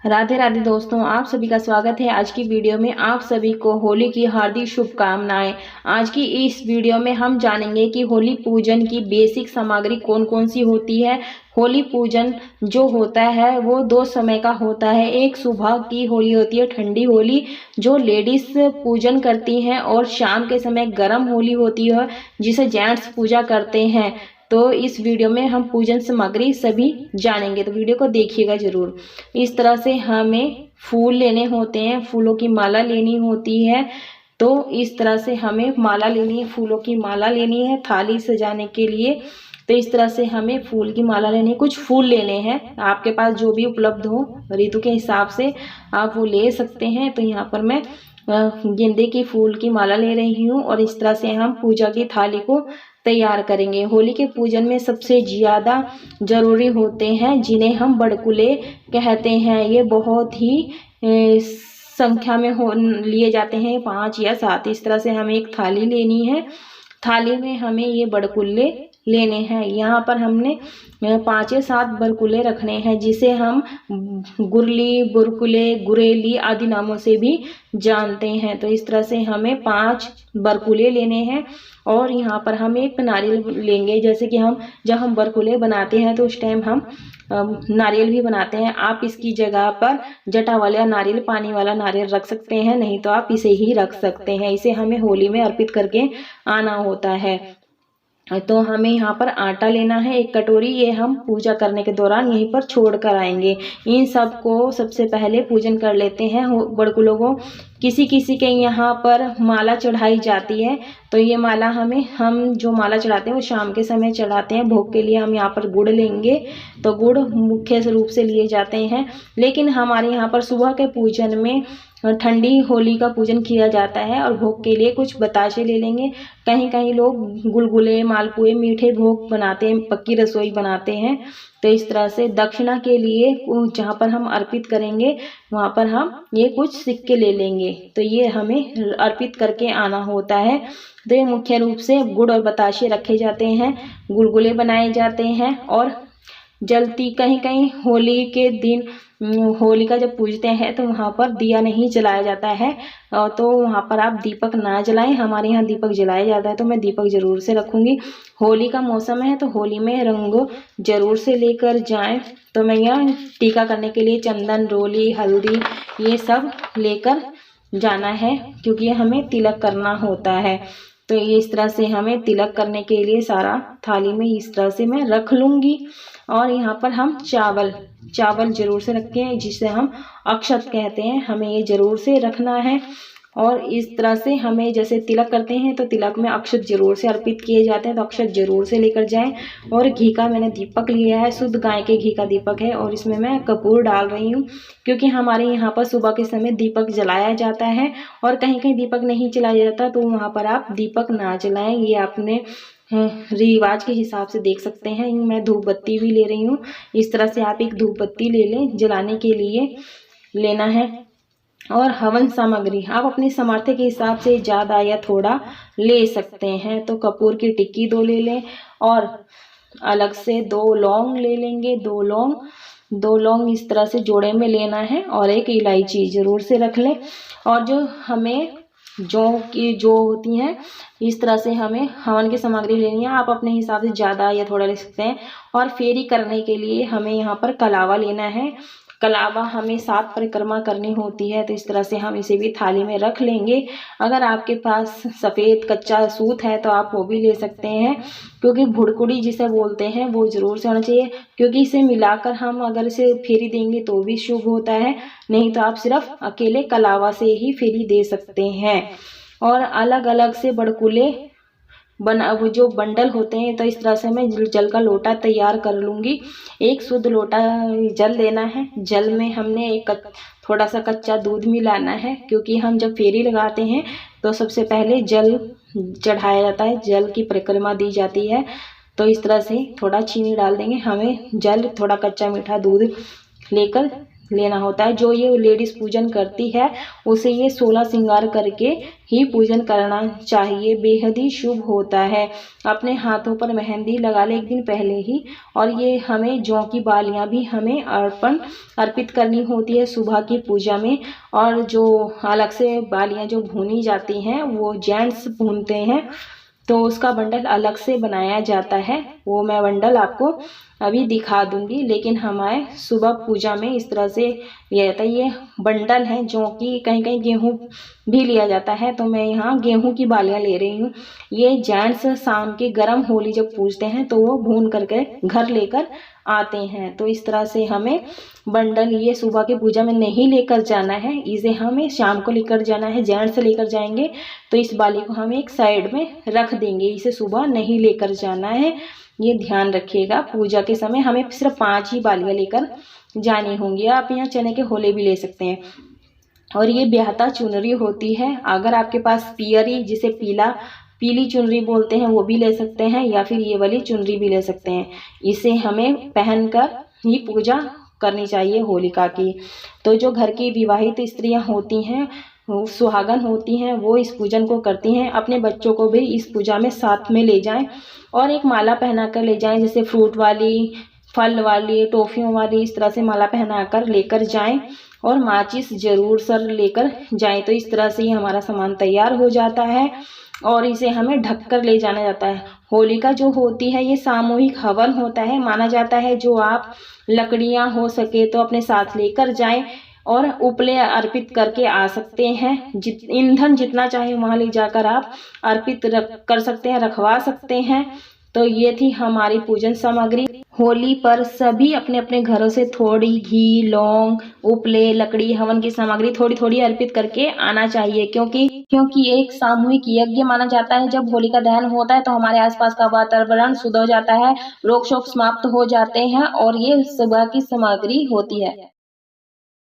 राधे राधे दोस्तों, आप सभी का स्वागत है आज की वीडियो में। आप सभी को होली की हार्दिक शुभकामनाएं। आज की इस वीडियो में हम जानेंगे कि होली पूजन की बेसिक सामग्री कौन कौन सी होती है। होली पूजन जो होता है वो दो समय का होता है। एक सुबह की होली होती है, ठंडी होली जो लेडीज पूजन करती हैं, और शाम के समय गर्म होली होती है जिसे जेंट्स पूजा करते हैं। तो इस वीडियो में हम पूजन सामग्री सभी जानेंगे, तो वीडियो को देखिएगा जरूर। इस तरह से हमें फूल लेने होते हैं, फूलों की माला लेनी होती है। तो इस तरह से हमें माला लेनी है, फूलों की माला लेनी है थाली सजाने के लिए। तो इस तरह से हमें फूल की माला लेनी है। कुछ फूल लेने हैं, आपके पास जो भी उपलब्ध हो ऋतु के हिसाब से आप वो ले सकते हैं। तो यहाँ पर मैं गेंदे की फूल की माला ले रही हूँ, और इस तरह से हम पूजा की थाली को तैयार करेंगे। होली के पूजन में सबसे ज़्यादा जरूरी होते हैं जिन्हें हम बड़कुले कहते हैं। ये बहुत ही संख्या में हो लिए जाते हैं, 5 या 7। इस तरह से हमें एक थाली लेनी है। थाली में हमें ये बड़कुल्ले लेने हैं। यहाँ पर हमने 5 या 7 बरकुले रखने हैं, जिसे हम गुरली, बुरकुले, गुरेली आदि नामों से भी जानते हैं। तो इस तरह से हमें 5 बरकुले लेने हैं, और यहाँ पर हम एक नारियल लेंगे। जैसे कि जब हम बरकुले बनाते हैं तो उस टाइम हम नारियल भी बनाते हैं। आप इसकी जगह पर जटा वाला नारियल, पानी वाला नारियल रख सकते हैं, नहीं तो आप इसे ही रख सकते हैं। इसे हमें होली में अर्पित करके आना होता है। तो हमें यहाँ पर आटा लेना है 1 कटोरी। ये हम पूजा करने के दौरान यहीं पर छोड़ कर आएंगे। इन सब को सबसे पहले पूजन कर लेते हैं। बड़कुलों को किसी किसी के यहाँ पर माला चढ़ाई जाती है, तो ये माला हम जो माला चढ़ाते हैं वो शाम के समय चढ़ाते हैं। भोग के लिए हम यहाँ पर गुड़ लेंगे, तो गुड़ मुख्य रूप से लिए जाते हैं। लेकिन हमारे यहाँ पर सुबह के पूजन में ठंडी होली का पूजन किया जाता है, और भोग के लिए कुछ बताशे ले लेंगे। कहीं कहीं लोग गुलगुले, मालपुए, मीठे भोग बनाते हैं, पक्की रसोई बनाते हैं। तो इस तरह से दक्षिणा के लिए जहाँ पर हम अर्पित करेंगे वहाँ पर हम ये कुछ सिक्के ले लेंगे। तो ये हमें अर्पित करके आना होता है। तो ये मुख्य रूप से गुड़ और बताशे रखे जाते हैं, गुलगुले बनाए जाते हैं। और जलती कहीं कहीं होली के दिन होलिका जब पूजते हैं तो वहाँ पर दिया नहीं जलाया जाता है, तो वहाँ पर आप दीपक ना जलाएं। हमारे यहाँ दीपक जलाया जाता है, तो मैं दीपक जरूर से रखूँगी। होली का मौसम है तो होली में रंग जरूर से लेकर जाएं। तो मैं यहाँ टीका करने के लिए चंदन, रोली, हल्दी ये सब लेकर जाना है, क्योंकि हमें तिलक करना होता है। तो ये इस तरह से हमें तिलक करने के लिए सारा थाली में इस तरह से मैं रख लूँगी। और यहाँ पर हम चावल जरूर से रखें, जिसे हम अक्षत कहते हैं, हमें ये जरूर से रखना है। और इस तरह से हमें जैसे तिलक करते हैं तो तिलक में अक्षत जरूर से अर्पित किए जाते हैं, तो अक्षत जरूर से लेकर जाएं। और घी का मैंने दीपक लिया है, शुद्ध गाय के घी का दीपक है, और इसमें मैं कपूर डाल रही हूँ, क्योंकि हमारे यहाँ पर सुबह के समय दीपक जलाया जाता है। और कहीं कहीं दीपक नहीं जलाया जाता, तो वहाँ पर आप दीपक ना जलाएं। ये आपने रिवाज के हिसाब से देख सकते हैं। मैं धूप बत्ती भी ले रही हूँ। इस तरह से आप एक धूप बत्ती ले लें, जलाने के लिए लेना है। और हवन सामग्री आप अपनी सामर्थ्य के हिसाब से ज़्यादा या थोड़ा ले सकते हैं। तो कपूर की टिक्की 2 ले लें, और अलग से 2 लौंग ले लेंगे। 2 लौंग इस तरह से जोड़े में लेना है, और एक इलायची जरूर से रख लें। और जो हमें जो होती हैं इस तरह से हमें हवन की सामग्री लेनी है। आप अपने हिसाब से ज़्यादा या थोड़ा ले सकते हैं। और फेरी करने के लिए हमें यहाँ पर कलावा लेना है। कलावा हमें 7 परिक्रमा करनी होती है, तो इस तरह से हम इसे भी थाली में रख लेंगे। अगर आपके पास सफ़ेद कच्चा सूत है तो आप वो भी ले सकते हैं, क्योंकि भुड़कुड़ी जिसे बोलते हैं वो ज़रूर से होना चाहिए, क्योंकि इसे मिलाकर हम अगर इसे फेरी देंगे तो भी शुभ होता है। नहीं तो आप सिर्फ अकेले कलावा से ही फेरी दे सकते हैं। और अलग अलग से बड़कुले वो जो बंडल होते हैं, तो इस तरह से मैं जल का लोटा तैयार कर लूँगी। एक शुद्ध लोटा जल लेना है। जल में हमने थोड़ा सा कच्चा दूध मिलाना है, क्योंकि हम जब फेरी लगाते हैं तो सबसे पहले जल चढ़ाया जाता है, जल की परिक्रमा दी जाती है। तो इस तरह से थोड़ा चीनी डाल देंगे। हमें जल, थोड़ा कच्चा मीठा दूध लेकर लेना होता है। जो ये लेडीज़ पूजन करती है उसे ये 16 श्रृंगार करके ही पूजन करना चाहिए, बेहद ही शुभ होता है। अपने हाथों पर मेहंदी लगा ले एक दिन पहले ही। और ये हमें जौ की बालियां भी हमें अर्पित करनी होती है सुबह की पूजा में। और जो अलग से बालियां जो भूनी जाती हैं वो जेंट्स भूनते हैं, तो उसका बंडल अलग से बनाया जाता है। वो मैं बंडल आपको अभी दिखा दूंगी। लेकिन हमारे सुबह पूजा में इस तरह से लिया जाता है। ये बंडल है जो कि कहीं कहीं गेहूं भी लिया जाता है, तो मैं यहाँ गेहूं की बालियां ले रही हूँ। ये जेंट्स शाम के गरम होली जब पूजते हैं तो वो भून करके घर लेकर आते हैं। तो इस तरह से हमें बंडल ये सुबह की पूजा में नहीं लेकर जाना है, इसे हमें शाम को लेकर जाना है। जेंट्स लेकर जाएंगे तो इस बाली को हम एक साइड में रख देंगे, इसे सुबह नहीं लेकर जाना है। ये ध्यान रखिएगा। पूजा के समय हमें सिर्फ 5 ही बालियां लेकर जानी होंगी। आप यहाँ चने के होले भी ले सकते हैं। और ये ब्याहता चुनरी होती है, अगर आपके पास पियरी जिसे पीली चुनरी बोलते हैं वो भी ले सकते हैं, या फिर ये वाली चुनरी भी ले सकते हैं। इसे हमें पहनकर ही पूजा करनी चाहिए होलिका की। तो जो घर की विवाहित स्त्रियां होती हैं, सुहागन होती हैं, वो इस पूजन को करती हैं। अपने बच्चों को भी इस पूजा में साथ में ले जाएं और एक माला पहना कर ले जाएं, जैसे फ्रूट वाली, फल वाली, टॉफियों वाली, इस तरह से माला पहनाकर लेकर जाएं। और माचिस जरूर सर लेकर जाएं। तो इस तरह से ही हमारा सामान तैयार हो जाता है और इसे हमें ढककर ले जाना जाता है। होलिका जो होती है ये सामूहिक हवन होता है, माना जाता है। जो आप लकड़ियां हो सके तो अपने साथ लेकर जाएं और उपले अर्पित करके आ सकते हैं। ईंधन जितना चाहे वहां ले जाकर आप अर्पित कर सकते हैं, रखवा सकते हैं। तो ये थी हमारी पूजन सामग्री। होली पर सभी अपने अपने घरों से थोड़ी घी, लौंग, उपले, लकड़ी, हवन की सामग्री थोड़ी थोड़ी अर्पित करके आना चाहिए, क्योंकि एक सामूहिक यज्ञ माना जाता है। जब होलिका दहन होता है तो हमारे आसपास का वातावरण शुद्ध हो जाता है, रोग शोक समाप्त हो जाते हैं और ये सुबह की सामग्री होती है।